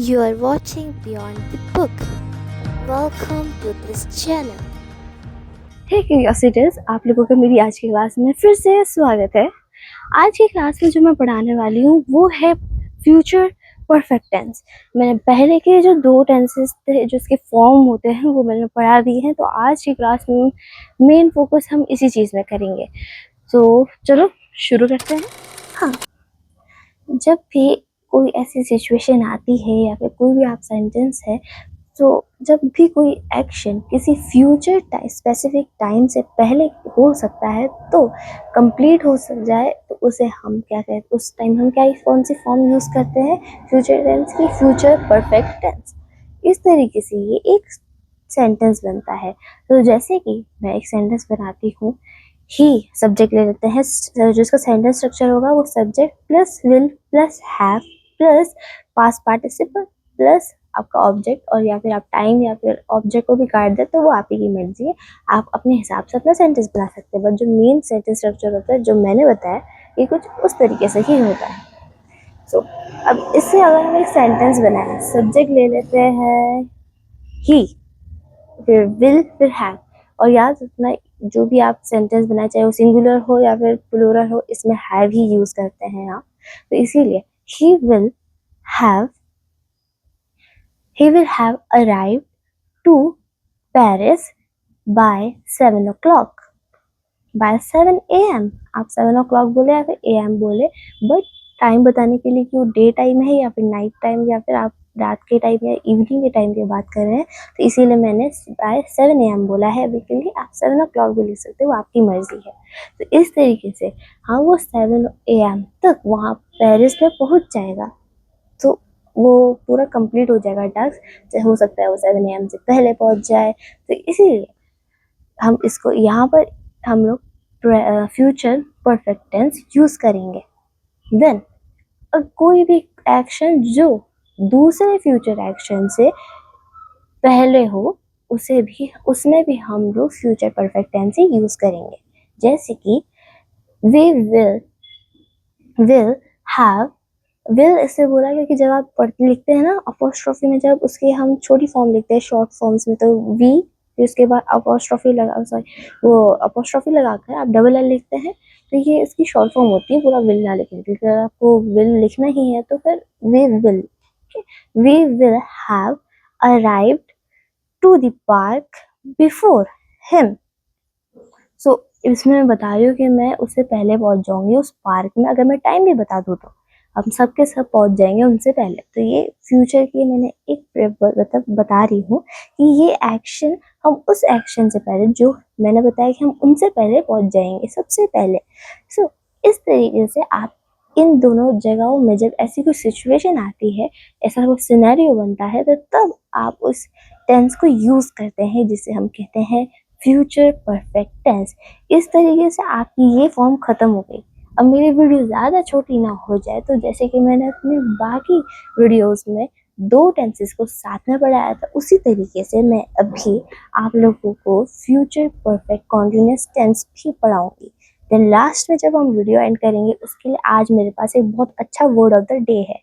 You are watching Beyond the Book. Welcome to this channel. Hey curiosities, आप लोगों का मेरी आज की क्लास में फिर से स्वागत है। आज की क्लास में जो मैं पढ़ाने वाली हूँ वो है फ्यूचर परफेक्ट टेंस। मैंने पहले के जो दो टेंसेस थे जो इसके फॉर्म होते हैं वो मैंने पढ़ा दिए हैं, तो आज की क्लास में मेन फोकस हम इसी चीज़ में करेंगे। तो चलो शुरू करते हैं। हाँ, जब भी कोई ऐसी सिचुएशन आती है या फिर कोई भी आप सेंटेंस है, तो जब भी कोई एक्शन किसी फ्यूचर स्पेसिफिक टाइम से पहले हो सकता है तो कंप्लीट हो सक जाए, तो उसे हम क्या कहते हैं, उस टाइम हम क्या कौन सी फॉर्म यूज़ करते हैं? फ्यूचर टेंस की, फ्यूचर परफेक्ट टेंस। इस तरीके से ये एक सेंटेंस बनता है। तो जैसे कि मैं एक सेंटेंस बनाती हूँ, ही सब्जेक्ट ले लेते हैं, जो इसका सेंटेंस स्ट्रक्चर होगा वो subject plus will plus have plus past participle plus आपका ऑब्जेक्ट, और या फिर आप टाइम या फिर ऑब्जेक्ट को भी काट दे तो वो आप ही की मर्जी है, आप अपने हिसाब से अपना सेंटेंस बना सकते हैं। बट जो मेन सेंटेंस स्ट्रक्चर होता है जो मैंने बताया, ये कुछ उस तरीके से ही होता है। सो अब इससे अगर हम एक सेंटेंस बनाए, सब्जेक्ट ले लेते हैं ही, फिर विल, फिर हैव, और याद रखना जो भी आप सेंटेंस बनाए चाहे वो सिंगुलर हो या फिर प्लूरल हो, इसमें हैव ही यूज करते हैं आप। तो इसीलिए he will have, he will have arrived to Paris by 7 o'clock. By 7 a.m. आप 7 o'clock बोले या फिर am बोले, बट टाइम बताने के लिए कि वो डे टाइम है या फिर नाइट टाइम या फिर आप रात के टाइम या इवनिंग के टाइम की बात कर रहे हैं, तो इसीलिए मैंने बाय 7 am बोला है। अभी के लिए आप 7 o'clock भी लिख सकते हो, आपकी मर्जी है। तो इस तरीके से हाँ, वो 7 am तक वहाँ पेरिस में पहुँच जाएगा, तो वो पूरा कंप्लीट हो जाएगा टास्क। हो सकता है वो 7 AM से पहले पहुंच जाए, तो इसीलिए हम इसको यहाँ पर हम लोग फ्यूचर परफेक्ट टेंस यूज करेंगे। देन कोई भी एक्शन जो दूसरे फ्यूचर एक्शन से पहले हो, उसे भी उसमें भी हम लोग फ्यूचर परफेक्ट टेंस ही यूज करेंगे। जैसे कि वी विल हैव, विल इससे बोला गया कि जब आप लिखते हैं ना अपोस्ट्रोफी में, जब उसके हम छोटी फॉर्म लिखते हैं शॉर्ट फॉर्म्स में, तो वी, फिर उसके बाद अपोस्ट्रोफी लगा, सॉरी वो अपोस्ट्रोफी लगाकर आप डबल एल लिखते हैं, तो ये इसकी शॉर्ट फॉर्म होती है। पूरा विल ना लिखने के लिए, अगर आपको विल लिखना ही है तो फिर we will have arrived to the park before him. So इसमें मैं बता रही हूँ कि मैं उससे पहले पहुंच जाऊंगी उस पार्क में। अगर मैं टाइम भी बता दूँ तो हम सब के सब पहुंच जाएंगे उनसे पहले। तो ये फ्यूचर की मैंने एक मतलब बता रही हूँ कि ये एक्शन हम उस एक्शन से पहले, जो मैंने बताया कि हम उनसे पहले पहुंच जाएंगे सबसे पहले। सो इस तरीके से आप इन दोनों जगहों में जब ऐसी कोई सिचुएशन आती है, ऐसा कोई सिनेरियो बनता है, तो तब आप उस टेंस को यूज करते हैं जिसे हम कहते हैं फ्यूचर परफेक्ट टेंस। इस तरीके से आपकी ये फॉर्म खत्म हो गई। अब मेरी वीडियो ज़्यादा छोटी ना हो जाए, तो जैसे कि मैंने अपने बाकी वीडियोस में दो टेंसेस को साथ में पढ़ाया था, उसी तरीके से मैं अभी आप लोगों को फ्यूचर परफेक्ट कॉन्टिन्यूअस टेंस भी पढ़ाऊंगी। देन लास्ट में जब हम वीडियो एंड करेंगे, उसके लिए आज मेरे पास एक बहुत अच्छा वर्ड ऑफ द डे है।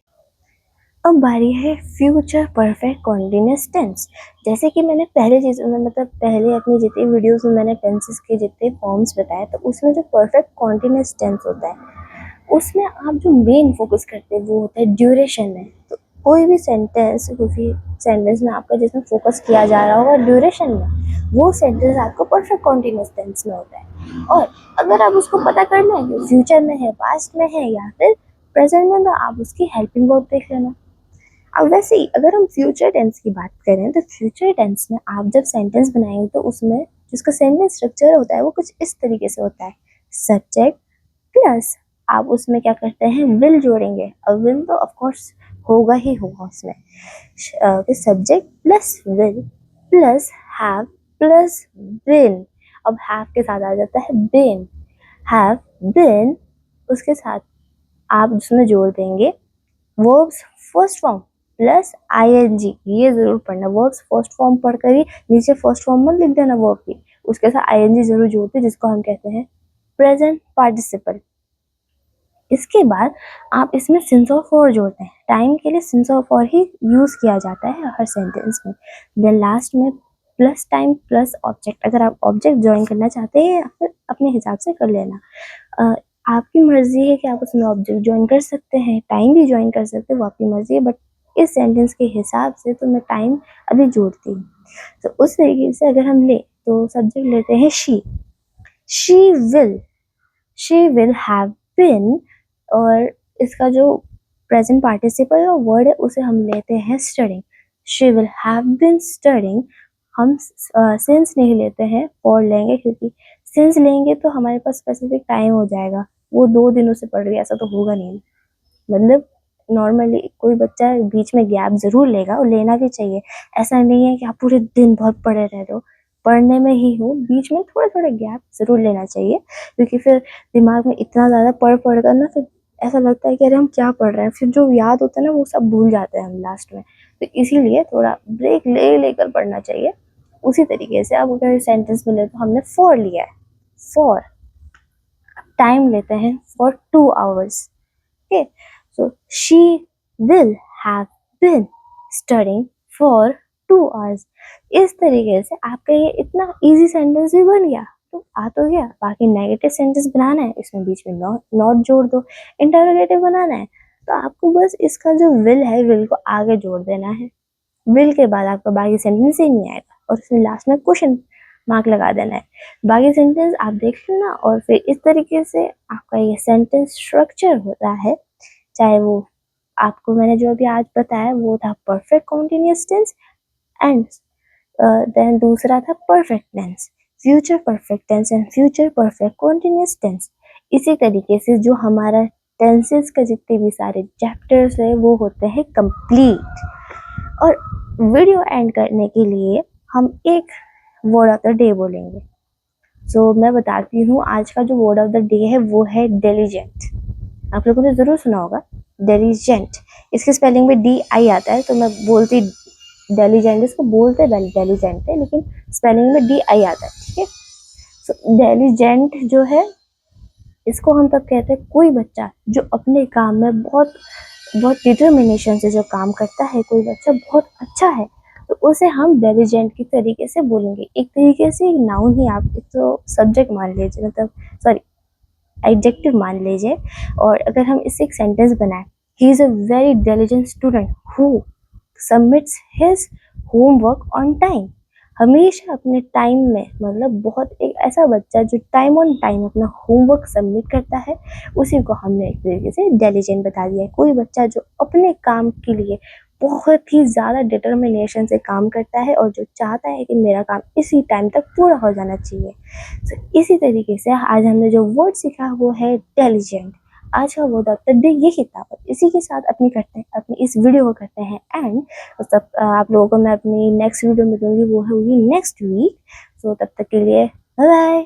अब बारी है फ्यूचर परफेक्ट कॉन्टिन्यूअस टेंस। जैसे कि मैंने पहले चीज़ों में, मतलब पहले अपनी जितनी वीडियोस में मैंने टेंसेस के जितने फॉर्म्स बताए, तो उसमें जो परफेक्ट कॉन्टिन्यूअस टेंस होता है उसमें आप जो मेन फोकस करते हैं वो होता है ड्यूरेशन में। तो कोई भी सेंटेंस में आपका जिसमें फोकस किया जा रहा होगा ड्यूरेशन में, वो सेंटेंस आपको परफेक्ट कॉन्टिन्यूअस टेंस में होता है। और अगर आप उसको पता करना है कि फ्यूचर में है, पास्ट में है या फिर प्रेजेंट में, तो आप उसकी हेल्पिंग वर्ब देख लेना। अब वैसे ही अगर हम फ्यूचर टेंस की बात करें, तो फ्यूचर टेंस में आप जब सेंटेंस बनाएंगे तो उसमें जिसका सेंटेंस स्ट्रक्चर होता है वो कुछ इस तरीके से होता है। सब्जेक्ट प्लस आप उसमें क्या करते हैं, विल जोड़ेंगे। अब विल तो ऑफ कोर्स होगा ही होगा उसमें। Subject plus will plus have plus been. अब हैव के साथ आ जाता है बीन, हैव बीन, उसके साथ आप उसमें जोड़ देंगे verbs first form plus ING. ये जरूर पढ़ना, वर्ब्स फर्स्ट फॉर्म पढ़कर ही नीचे फर्स्ट फॉर्म मत लिख देना वर्ब की, उसके साथ आईएनजी जरूर जोड़ते, जिसको हम कहते हैं प्रेजेंट पार्टिसिपल। इसके बाद आप इसमें सिंस ऑफ और जोड़ते हैं। टाइम के लिए सिंस ऑफ और ही यूज किया जाता है हर सेंटेंस में। देन लास्ट में प्लस टाइम प्लस ऑब्जेक्ट। अगर आप ऑब्जेक्ट ज्वाइन करना चाहते हैं या फिर अपने हिसाब से कर लेना। आपकी मर्जी है कि आप उसमें ऑब्जेक्ट ज्वाइन कर सकते हैं, टाइम भी ज्वाइन कर सकते हैं, वो आपकी मर्जी है। बट इस सेंटेंस के हिसाब से तो मैं टाइम अभी जोड़ती हूँ। तो उस तरीके से अगर हम ले तो सब्जेक्ट लेते हैं she. She will have been, और इसका जो प्रेजेंट पार्टिसिपल का वर्ड है उसे हम लेते हैं studying. She will have been studying. हम सिंस नहीं लेते हैं, फॉर लेंगे, क्योंकि सिंस लेंगे तो हमारे पास स्पेसिफिक टाइम हो जाएगा। वो 2 दिनों से पढ़ रही है ऐसा तो होगा नहीं। मतलब नॉर्मली कोई बच्चा बीच में गैप जरूर लेगा, और लेना भी चाहिए। ऐसा नहीं है कि आप पूरे दिन भर पढ़े रह रहे हो, पढ़ने में ही हो, बीच में थोड़ा थोड़ा गैप जरूर लेना चाहिए, क्योंकि फिर दिमाग में इतना ज़्यादा पढ़ कर ना फिर ऐसा लगता है कि अरे हम क्या पढ़ रहे हैं, फिर जो याद होता है ना वो सब भूल जाते हैं हम लास्ट में। तो इसीलिए थोड़ा ब्रेक ले लेकर पढ़ना चाहिए। उसी तरीके से अब अगर सेंटेंस में ले तो हमने फॉर लिया है। फॉर टाइम लेते हैं for 2 hours। Okay, so she will have been studying for 2 hours। इस तरीके से आपका ये इतना इजी सेंटेंस भी बन गया। तो आ तो गया। बाकी नेगेटिव सेंटेंस बनाना है, इसमें बीच में नॉट जोड़ दो। इंटरोगेटिव बनाना है तो आपको बस इसका जो विल है, विल को आगे जोड़ देना है। विल के बाद आपका बाकी सेंटेंस ही नहीं आएगा, और उसमें लास्ट में क्वेश्चन मार्क लगा देना है। बाकी सेंटेंस आप देख लेना, और फिर इस तरीके से आपका ये सेंटेंस स्ट्रक्चर होता है। चाहे वो आपको मैंने जो अभी आज बताया वो था perfect continuous tense, and then दूसरा था perfect tense, future perfect tense and future perfect continuous tense. इसी तरीके से जो हमारा टेंसेस के जितने भी सारे चैप्टर्स है वो होते हैं कंप्लीट। और वीडियो एंड करने के लिए हम एक वर्ड ऑफ द डे बोलेंगे। सो मैं बताती हूँ आज का जो वर्ड ऑफ द डे है वो है डिलीजेंट। आप लोगों ने जरूर सुना होगा डिलीजेंट। इसके स्पेलिंग में DI आता है, तो मैं बोलती डिलीजेंट, इसको बोलते डिलीजेंट है, लेकिन स्पेलिंग में DI आता है। ठीक है, सो डिलीजेंट जो है इसको हम तब कहते हैं कोई बच्चा जो अपने काम में बहुत बहुत डिटर्मिनेशन से जो काम करता है, कोई बच्चा बहुत अच्छा है, तो उसे हम डिलीजेंट की तरीके से बोलेंगे। एक तरीके से नाउन ही आप तो सब्जेक्ट मान लीजिए, मतलब सॉरी एडजेक्टिव मान लीजिए। और अगर हम इससे एक सेंटेंस बनाएं, he is a very diligent student who submits his homework on time. हमेशा अपने टाइम में, मतलब बहुत एक ऐसा बच्चा जो टाइम ऑन टाइम अपना होमवर्क सबमिट करता है, उसी को हमने एक तरीके से डिलिजेंट बता दिया है। कोई बच्चा जो अपने काम के लिए बहुत ही ज़्यादा डिटर्मिनेशन से काम करता है और जो चाहता है कि मेरा काम इसी टाइम तक पूरा हो जाना चाहिए। तो इसी तरीके से आज हमने जो वर्ड सीखा वो है इंटेलिजेंट। आज का वर्ड ऑफ द डे यही था। इसी के साथ अपनी इस वीडियो को करते हैं एंड। तब आप लोगों को मैं अपनी नेक्स्ट वीडियो मिलूंगी, वो होगी नेक्स्ट वीक। सो तब तक के लिए बाय बाय।